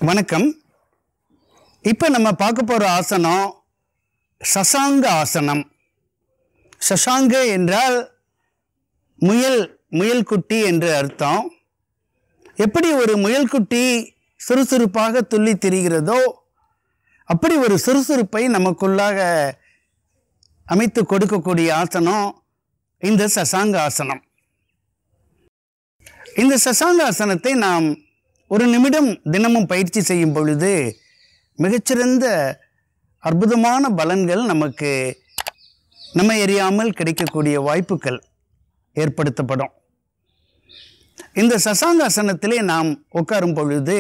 வணக்கம். இப்போ நம்ம பார்க்க போகிற ஆசனம் சசாங்க ஆசனம். சசாங்க என்றால் முயல்குட்டி என்று அர்த்தம். எப்படி ஒரு முயல்குட்டி சுறுசுறுப்பாக துள்ளி திரிகிறதோ அப்படி ஒரு சுறுசுறுப்பை நமக்குள்ளாக அமைத்து கொடுக்கக்கூடிய ஆசனம் இந்த சசாங்க ஆசனம். இந்த சசாங்க ஆசனத்தை நாம் ஒரு நிமிடம் தினமும் பயிற்சி செய்யும் பொழுது மிகச்சிறந்த அற்புதமான பலன்கள் நமக்கு நம்ம அறியாமல் கிடைக்கக்கூடிய வாய்ப்புகள் ஏற்படுத்தப்படும். இந்த சசாங்காசனத்திலே நாம் உட்காரும் பொழுது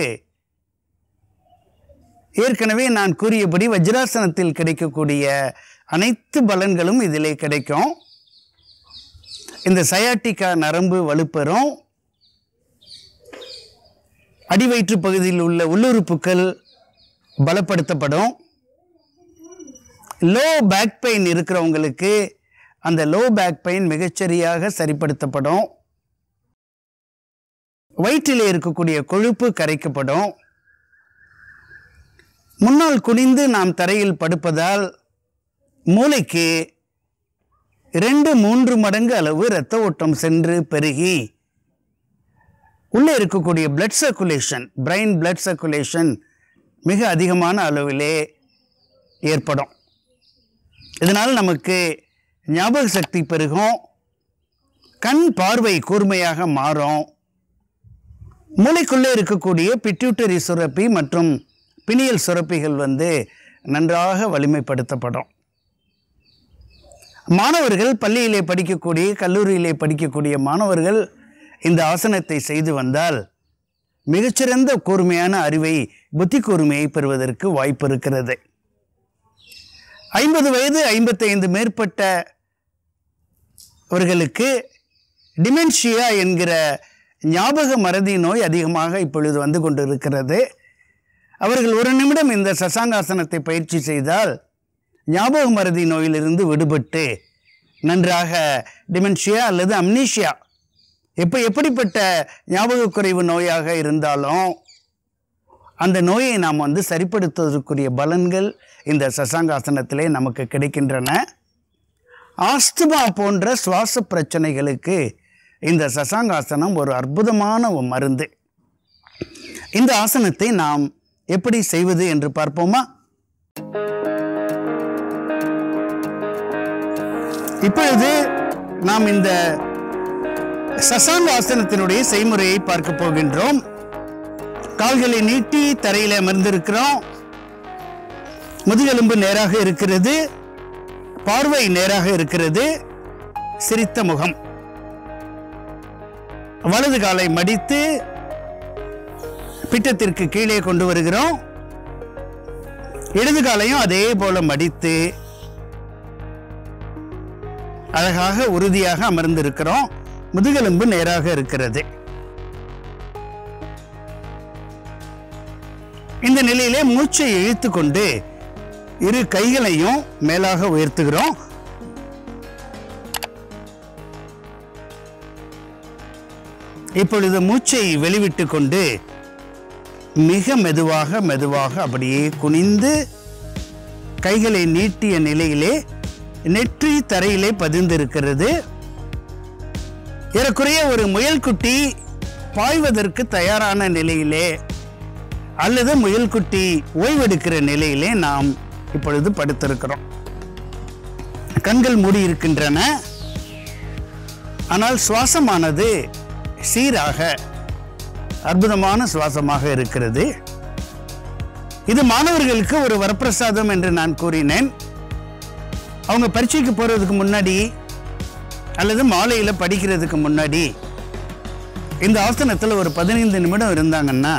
ஏற்கனவே நான் கூறியபடி வஜ்ராசனத்தில் கிடைக்கக்கூடிய அனைத்து பலன்களும் இதிலே கிடைக்கும். இந்த சயாட்டிகா நரம்பு வலுப்பெறும். அடிவயிற்று பகுதியில் உள்ள உள்ளுறுப்புகள் பலப்படுத்தப்படும். லோ பேக் பெயின் இருக்கிறவங்களுக்கு அந்த லோ பேக் பெயின் மிகச்சரியாக சரிப்படுத்தப்படும். வயிற்றிலே இருக்கக்கூடிய கொழுப்பு கரைக்கப்படும். முன்னால் குனிந்து நாம் தரையில் படுப்பதால் மூளைக்கு 2-3 மடங்கு அளவு இரத்த ஓட்டம் சென்று பெருகி உள்ளே இருக்கக்கூடிய blood circulation, brain blood circulation மிக அதிகமான அளவிலே ஏற்படும். இதனால் நமக்கு ஞாபக சக்தி பெருகும், கண் பார்வை கூர்மையாக மாறும். மூளைக்குள்ளே இருக்கக்கூடிய பிட்யூட்டரி சுரப்பி மற்றும் பினியல் சுரப்பிகள் நன்றாக வலிமைப்படுத்தப்படும். மாணவர்கள் பள்ளியிலே படிக்கக்கூடிய கல்லூரியிலே படிக்கக்கூடிய மாணவர்கள் இந்த ஆசனத்தை செய்து வந்தால் மிகச்சிறந்த கூர்மையான அறிவை, புத்தி கூர்மையை பெறுவதற்கு வாய்ப்பு இருக்கிறது. 50 வயது 55 மேற்பட்டவர்களுக்கு டிமென்ஷியா என்கிற ஞாபக மறதி நோய் அதிகமாக இப்பொழுது வந்து கொண்டு இருக்கிறது. அவர்கள் ஒரு நிமிடம் இந்த சசாங்காசனத்தை பயிற்சி செய்தால் ஞாபக மறதி நோயிலிருந்து விடுபட்டு நன்றாக டிமென்ஷியா அல்லது அம்னீஷியா எப்படிப்பட்ட ஞாபக குறைவு நோயாக இருந்தாலும் அந்த நோயை நாம் சரிப்படுத்துவதற்குரிய பலன்கள் இந்த சசாங்காசனத்திலே நமக்கு கிடைக்கின்றன. ஆஸ்துமா போன்ற சுவாச பிரச்சனைகளுக்கு இந்த சசாங்காசனம் ஒரு அற்புதமான மருந்து. இந்த ஆசனத்தை நாம் எப்படி செய்வது என்று பார்ப்போமா? இப்பொழுது நாம் இந்த சசாங்க ஆசனத்தினுடைய செய்முறையை பார்க்க போகின்றோம். கால்களை நீட்டி தரையில் அமர்ந்திருக்கிறோம். முதுகெலும்பு நேராக இருக்கிறது, பார்வை நேராக இருக்கிறது, சிரித்த முகம். வலது காலை மடித்து பிட்டத்திற்கு கீழே கொண்டு வருகிறோம். இடது காலையும் அதே போல மடித்து அழகாக உறுதியாக அமர்ந்திருக்கிறோம். முதுகெலும்பு நேராக இருக்கிறது. இந்த நிலையிலே மூச்சை இழுத்து கொண்டு இரு கைகளையும் மேலாக உயர்த்துகிறோம். இப்பொழுது மூச்சை வெளிவிட்டு கொண்டு மிக மெதுவாக அப்படியே குனிந்து கைகளை நீட்டிய நிலையிலே நெற்றி தரையிலே பதிந்திருக்கிறது. ஏறக்குறைய ஒரு முயல்குட்டி பாய்வதற்கு தயாரான நிலையிலே அல்லது முயல்குட்டி ஓய்வெடுக்கிற நிலையிலே நாம் இப்பொழுது படுத்திருக்கிறோம். கண்கள் மூடி இருக்கின்றன. ஆனால் சுவாசமானது சீராக அற்புதமான சுவாசமாக இருக்கிறது. இது மாணவர்களுக்கு ஒரு வரப்பிரசாதம் என்று நான் கூறினேன். அவங்க பரீட்சைக்கு போறதுக்கு முன்னாடி அல்லது மாலையில் படிக்கிறதுக்கு முன்னாடி இந்த ஆசனத்தில் ஒரு 15 நிமிடம் இருந்தாங்கன்னா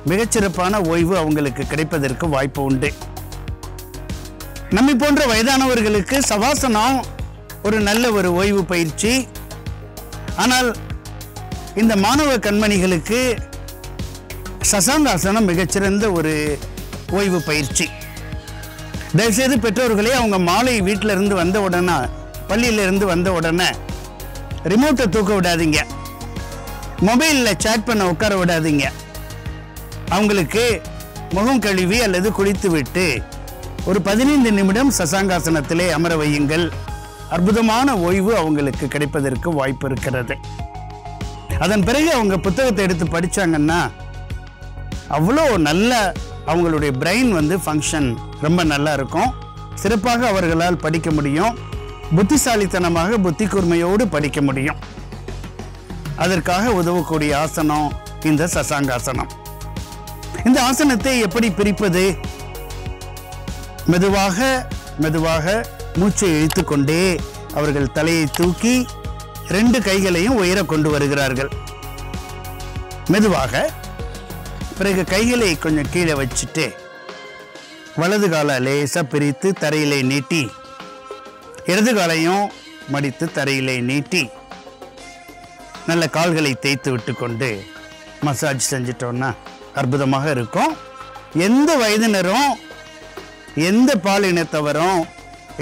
மிகச்சிறப்பான ஓய்வு அவங்களுக்கு கிடைப்பதற்கு வாய்ப்பு உண்டு. நம்மை போன்ற வயதானவர்களுக்கு சவாசனம் ஒரு நல்ல ஒரு ஓய்வு பயிற்சி. ஆனால் இந்த மாணவ கண்மணிகளுக்கு சசாங்காசனம் மிகச்சிறந்த ஒரு ஓய்வு பயிற்சி. தயவுசெய்து பெற்றோர்களே அவங்க மாலை வீட்டில் இருந்து வந்த உடனே, பள்ளியிலிருந்து வந்த உடனே ரிமோட்டை தூக்க விடாதீங்க, மொபைலில் சேட் பண்ண உட்கார விடாதீங்க. அவங்களுக்கு முகம் கழுவி அல்லது குளித்துவிட்டு ஒரு 15 நிமிடம் சசாங்காசனத்திலே அமர வையுங்கள். அற்புதமான ஓய்வு அவங்களுக்கு கிடைப்பதற்கு வாய்ப்பு இருக்கிறது. அதன் பிறகு அவங்க புத்தகத்தை எடுத்து படிச்சாங்கன்னா அவ்வளோ நல்ல அவங்களுடைய பிரெயின் ஃபங்க்ஷன் ரொம்ப நல்லா இருக்கும். சிறப்பாக அவர்களால் படிக்க முடியும். புத்திசாலித்தனமாக புத்தி கூர்மையோடு படிக்க முடியும். அதற்காக உதவக்கூடிய ஆசனம் இந்த சசாங்காசனம். இந்த ஆசனத்தை எப்படி பிரிப்பது? மெதுவாக மெதுவாக மூச்சை இழுத்துக்கொண்டே அவர்கள் தலையை தூக்கி 2 கைகளையும் உயர கொண்டு வருகிறார்கள். மெதுவாக. பிறகு கைகளை கொஞ்சம் கீழே வச்சுட்டு வலது காலை லேசா பிரித்து தரையிலே நீட்டி, இடது காலையும் மடித்து தரையிலே நீட்டி நல்ல கால்களை தேய்த்து விட்டு கொண்டு மசாஜ் செஞ்சிட்டோம்னா அற்புதமாக இருக்கும். எந்த வயதினரும் எந்த பாலினத்தவரும்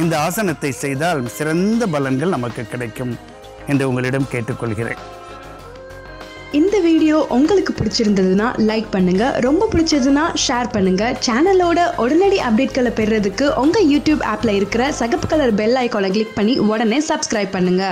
இந்த ஆசனத்தை செய்தால் சிறந்த பலன்கள் நமக்கு கிடைக்கும் என்று உங்களிடம் கேட்டுக்கொள்கிறேன். இந்த வீடியோ உங்களுக்கு பிடிச்சிருந்ததுன்னா லைக் பண்ணுங்க, ரொம்ப பிடிச்சதுன்னா ஷேர் பண்ணுங்க. சேனலோட உடனடி அப்டேட்களை பெறுறதுக்கு உங்க யூடியூப் ஆப்ல இருக்கிற சகப்பு கலர் பெல் ஐகானை கிளிக் பண்ணி உடனே சப்ஸ்கிரைப் பண்ணுங்க.